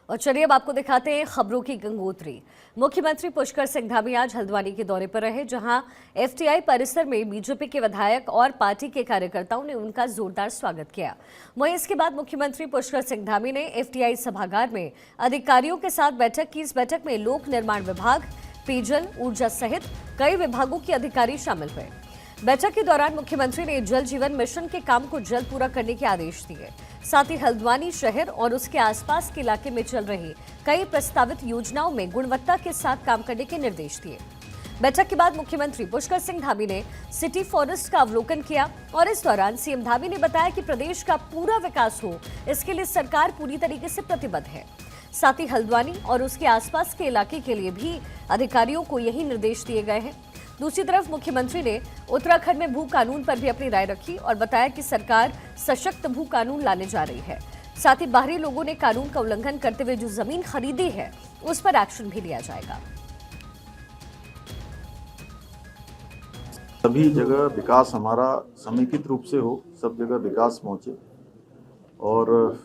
और चलिए अब आपको दिखाते हैं खबरों की गंगोत्री। मुख्यमंत्री पुष्कर सिंह धामी आज हल्द्वानी के दौरे पर रहे, जहां एफटीआई परिसर में बीजेपी के विधायक और पार्टी के कार्यकर्ताओं ने उनका जोरदार स्वागत किया। वहीं इसके बाद मुख्यमंत्री पुष्कर सिंह धामी ने एफटीआई सभागार में अधिकारियों के साथ बैठक की। इस बैठक में लोक निर्माण विभाग, पेयजल, ऊर्जा सहित कई विभागों के अधिकारी शामिल हुए। बैठक के दौरान मुख्यमंत्री ने जल जीवन मिशन के काम को जल्द पूरा करने के आदेश दिए। साथ ही हल्द्वानी शहर और उसके आसपास के इलाके में चल रही कई प्रस्तावित योजनाओं में गुणवत्ता के साथ काम करने के निर्देश दिए। बैठक के बाद मुख्यमंत्री पुष्कर सिंह धामी ने सिटी फॉरेस्ट का अवलोकन किया और इस दौरान सीएम धामी ने बताया कि प्रदेश का पूरा विकास हो, इसके लिए सरकार पूरी तरीके से प्रतिबद्ध है। साथ ही हल्द्वानी और उसके आसपास के इलाके के लिए भी अधिकारियों को यही निर्देश दिए गए हैं। दूसरी तरफ मुख्यमंत्री ने उत्तराखंड में भू कानून पर भी अपनी राय रखी और बताया कि सरकार सशक्त भू कानून लाने जा रही है। साथ ही बाहरी लोगों ने कानून का उल्लंघन करते हुए जो जमीन खरीदी है उस पर एक्शन भी लिया जाएगा। सभी जगह विकास हमारा समेकित रूप से हो, सब जगह विकास पहुंचे और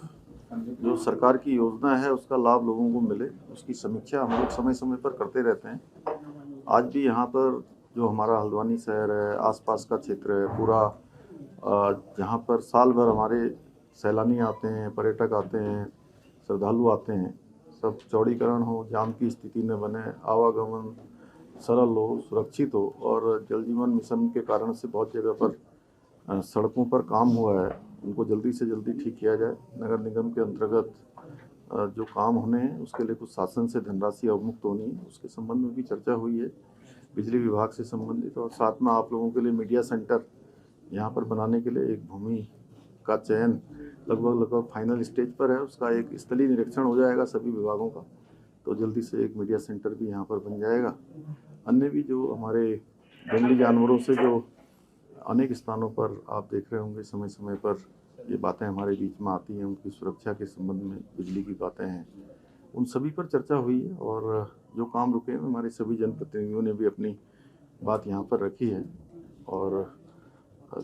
जो सरकार की योजना है उसका लाभ लोगों को मिले, उसकी समीक्षा हम लोग समय समय पर करते रहते हैं। आज भी यहाँ पर जो हमारा हल्द्वानी शहर है, आसपास का क्षेत्र है पूरा, जहाँ पर साल भर हमारे सैलानी आते हैं, पर्यटक आते हैं, श्रद्धालु आते हैं, सब चौड़ीकरण हो, जाम की स्थिति न बने, आवागमन सरल हो, सुरक्षित हो। और जल जीवन मिशन के कारण से बहुत जगह पर सड़कों पर काम हुआ है, उनको जल्दी से जल्दी ठीक किया जाए। नगर निगम के अंतर्गत जो काम होने हैं उसके लिए कुछ शासन से धनराशि अवमुक्त होनी है, उसके संबंध में भी चर्चा हुई है बिजली विभाग से संबंधित। और साथ में आप लोगों के लिए मीडिया सेंटर यहाँ पर बनाने के लिए एक भूमि का चयन लगभग फाइनल स्टेज पर है। उसका एक स्थलीय निरीक्षण हो जाएगा सभी विभागों का, तो जल्दी से एक मीडिया सेंटर भी यहाँ पर बन जाएगा। अन्य भी जो हमारे जंगली जानवरों से जो अनेक स्थानों पर आप देख रहे होंगे समय समय पर ये बातें हमारे बीच में आती हैं, उनकी सुरक्षा के संबंध में बिजली की बातें हैं, उन सभी पर चर्चा हुई है। और जो काम रुके हैं हमारे सभी जनप्रतिनिधियों ने भी अपनी बात यहाँ पर रखी है और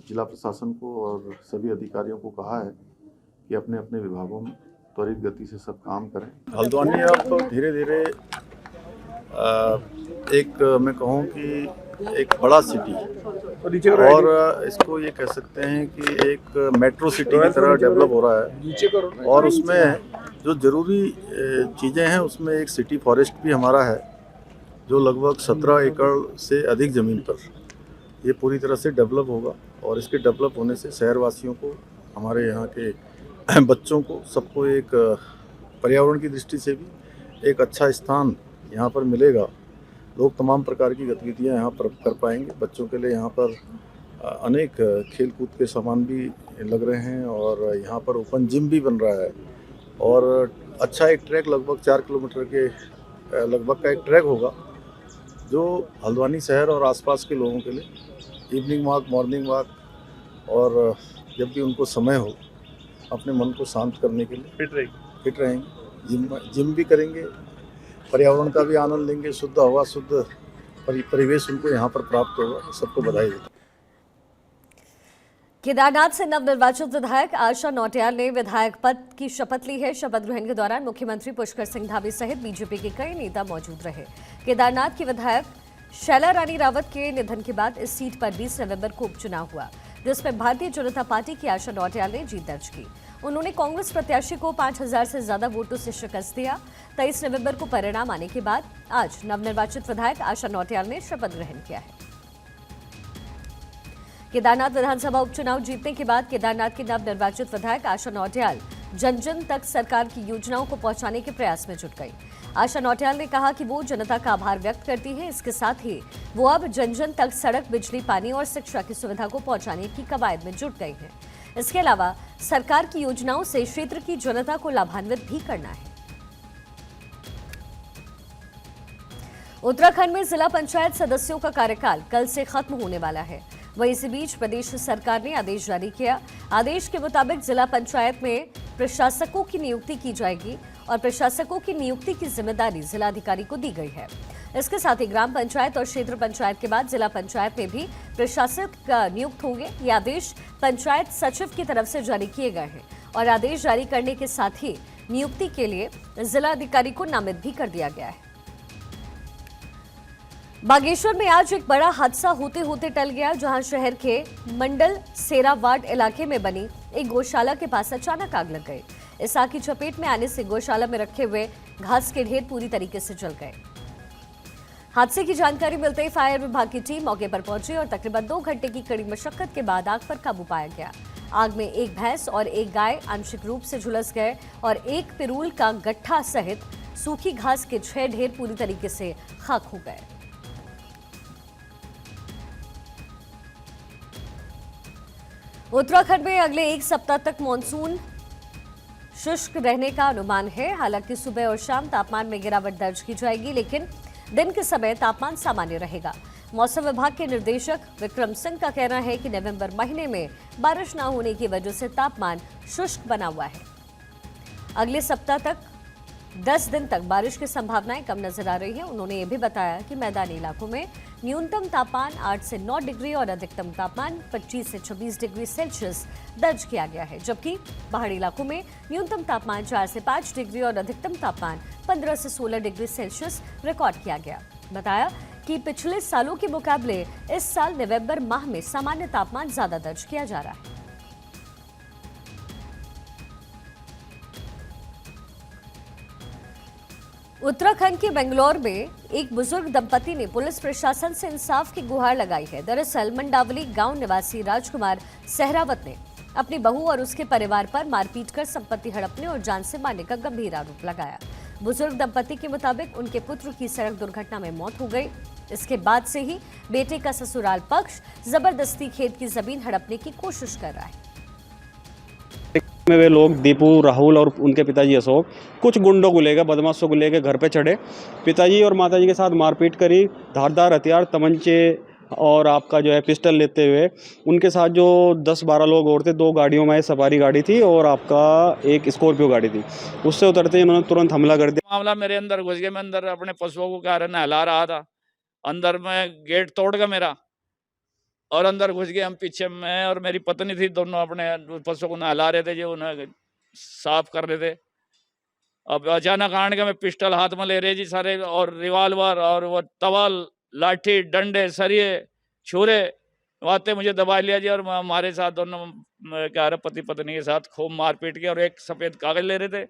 जिला प्रशासन को और सभी अधिकारियों को कहा है कि अपने अपने विभागों में त्वरित गति से सब काम करें। हल्द्वानी अब धीरे धीरे एक मैं कहूँ कि एक बड़ा सिटी और इसको ये कह सकते हैं कि एक मेट्रो सिटी की तरह डेवलप हो रहा है। और उसमें जो ज़रूरी चीज़ें हैं उसमें एक सिटी फॉरेस्ट भी हमारा है, जो लगभग 17 एकड़ से अधिक ज़मीन पर ये पूरी तरह से डेवलप होगा। और इसके डेवलप होने से शहरवासियों को, हमारे यहाँ के बच्चों को, सबको एक पर्यावरण की दृष्टि से भी एक अच्छा स्थान यहाँ पर मिलेगा। लोग तमाम प्रकार की गतिविधियाँ यहाँ पर कर पाएंगे। बच्चों के लिए यहाँ पर अनेक खेल कूद के सामान भी लग रहे हैं और यहाँ पर ओपन जिम भी बन रहा है। और अच्छा एक ट्रैक लगभग 4 किलोमीटर के लगभग का एक ट्रैक होगा, जो हल्द्वानी शहर और आसपास के लोगों के लिए इवनिंग वॉक, मॉर्निंग वॉक और जब भी उनको समय हो अपने मन को शांत करने के लिए फिट रहेंगे। जिम भी करेंगे, पर्यावरण का भी आनंद लेंगे, शुद्ध हवा, शुद्ध परिवेश उनको यहाँ पर प्राप्त होगा। सबको बधाई देता हूं। केदारनाथ से नवनिर्वाचित विधायक आशा नौटियाल ने विधायक पद की शपथ ली है। शपथ ग्रहण के दौरान मुख्यमंत्री पुष्कर सिंह धामी सहित बीजेपी के कई नेता मौजूद रहे। केदारनाथ की विधायक शैला रानी रावत के निधन के बाद इस सीट पर 20 नवंबर को उपचुनाव हुआ, जिसमें भारतीय जनता पार्टी की आशा नौटियाल ने जीत दर्ज की। उन्होंने कांग्रेस प्रत्याशी को 5000 से ज्यादा वोटों से शिकस्त दिया। 23 नवंबर को परिणाम आने के बाद आज नवनिर्वाचित विधायक आशा नौटियाल ने शपथ ग्रहण किया है। केदारनाथ विधानसभा उपचुनाव जीतने के बाद केदारनाथ की नवनिर्वाचित विधायक आशा नौटियाल जन जन तक सरकार की योजनाओं को पहुंचाने के प्रयास में जुट गई। आशा नौटियाल ने कहा कि वो जनता का आभार व्यक्त करती है। इसके साथ ही वो अब जन जन तक सड़क, बिजली, पानी और शिक्षा की सुविधा को पहुंचाने की कवायद में जुट गई है। इसके अलावा सरकार की योजनाओं से क्षेत्र की जनता को लाभान्वित भी करना है। उत्तराखंड में जिला पंचायत सदस्यों का कार्यकाल कल से खत्म होने वाला है। वहीं इसी बीच प्रदेश सरकार ने आदेश जारी किया। आदेश के मुताबिक जिला पंचायत में प्रशासकों की नियुक्ति की जाएगी और प्रशासकों की नियुक्ति की जिम्मेदारी जिलाधिकारी को दी गई है। इसके साथ ही ग्राम पंचायत और क्षेत्र पंचायत के बाद जिला पंचायत में भी प्रशासक नियुक्त होंगे। ये आदेश पंचायत सचिव की तरफ से जारी किए गए हैं और आदेश जारी करने के साथ ही नियुक्ति के लिए जिलाधिकारी को नामित भी कर दिया गया है। बागेश्वर में आज एक बड़ा हादसा होते होते टल गया, जहां शहर के मंडल सेरावाड इलाके में बनी एक गौशाला के पास अचानक आग लग गई। इस आग की चपेट में आने से गौशाला में रखे हुए घास के ढेर पूरी तरीके से जल गए। हादसे की जानकारी मिलते ही फायर विभाग की टीम मौके पर पहुंची और तकरीबन 2 घंटे की कड़ी मशक्कत के बाद आग पर काबू पाया गया। आग में एक भैंस और एक गाय आंशिक रूप से झुलस गए और एक पिरूल का गट्ठा सहित सूखी घास के 6 ढेर पूरी तरीके से खाक हो गए। उत्तराखंड में अगले 1 सप्ताह तक मानसून शुष्क रहने का अनुमान है। हालांकि सुबह और शाम तापमान में गिरावट दर्ज की जाएगी, लेकिन दिन के समय तापमान सामान्य रहेगा। मौसम विभाग के निर्देशक विक्रम सिंह का कहना है कि नवंबर महीने में बारिश न होने की वजह से तापमान शुष्क बना हुआ है। अगले सप्ताह तक 10 दिन तक बारिश की संभावनाएं कम नजर आ रही है। उन्होंने ये भी बताया कि मैदानी इलाकों में न्यूनतम तापमान 8 से 9 डिग्री और अधिकतम तापमान 25 से 26 डिग्री सेल्सियस दर्ज किया गया है, जबकि पहाड़ी इलाकों में न्यूनतम तापमान 4 से 5 डिग्री और अधिकतम तापमान 15 से 16 डिग्री सेल्सियस रिकॉर्ड किया गया। बताया कि पिछले सालों के मुकाबले इस साल नवंबर माह में सामान्य तापमान ज्यादा दर्ज किया जा रहा है। उत्तराखंड के बेंगलोर में एक बुजुर्ग दंपति ने पुलिस प्रशासन से इंसाफ की गुहार लगाई है। दरअसल मंडावली गांव निवासी राजकुमार सहरावत ने अपनी बहू और उसके परिवार पर मारपीट कर संपत्ति हड़पने और जान से मारने का गंभीर आरोप लगाया। बुजुर्ग दंपति के मुताबिक उनके पुत्र की सड़क दुर्घटना में मौत हो गई। इसके बाद से ही बेटे का ससुराल पक्ष जबरदस्ती खेत की जमीन हड़पने की कोशिश कर रहा है। में वे लोग दीपू, राहुल और उनके पिताजी अशोक कुछ गुंडों को लेकर, बदमाशों को लेकर घर पे चढ़े। पिताजी और माताजी के साथ मारपीट करी, धारदार हथियार, तमंचे और आपका जो है पिस्टल लेते हुए। उनके साथ जो 10-12 लोग और थे, 2 गाड़ियों में सफारी गाड़ी थी और आपका एक स्कॉर्पियो गाड़ी थी। उससे उतरते ही उन्होंने तुरंत हमला कर दिया। मामला मेरे अंदर घुस गया। मैं अंदर अपने पशुओं को क्या नहला रहा था, अंदर में गेट तोड़ गया मेरा और अंदर घुस गए। हम पीछे, मैं और मेरी पत्नी थी, दोनों अपने पशुओं को नहला रहे थे, जो उन्हें साफ कर रहे थे। अब अचानक आने का मैं पिस्टल हाथ में ले रहे जी सारे, और रिवाल्वर और वो तवाल, लाठी, डंडे, सरिये, छुरे वाते मुझे दबा लिया जी। और हमारे साथ दोनों क्या रहे पति पत्नी के साथ खूब मारपीट की, और एक सफेद कागज ले रहे थे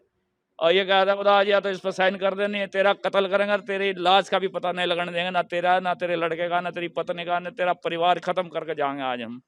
और ये कहा था, बता या तो इस पर साइन कर देनी है, तेरा कत्ल करेंगे और तेरी लाश का भी पता नहीं लगने देंगे, ना तेरा, ना तेरे लड़के का, ना तेरी पत्नी का, ना तेरा परिवार खत्म करके जाएंगे आज हम।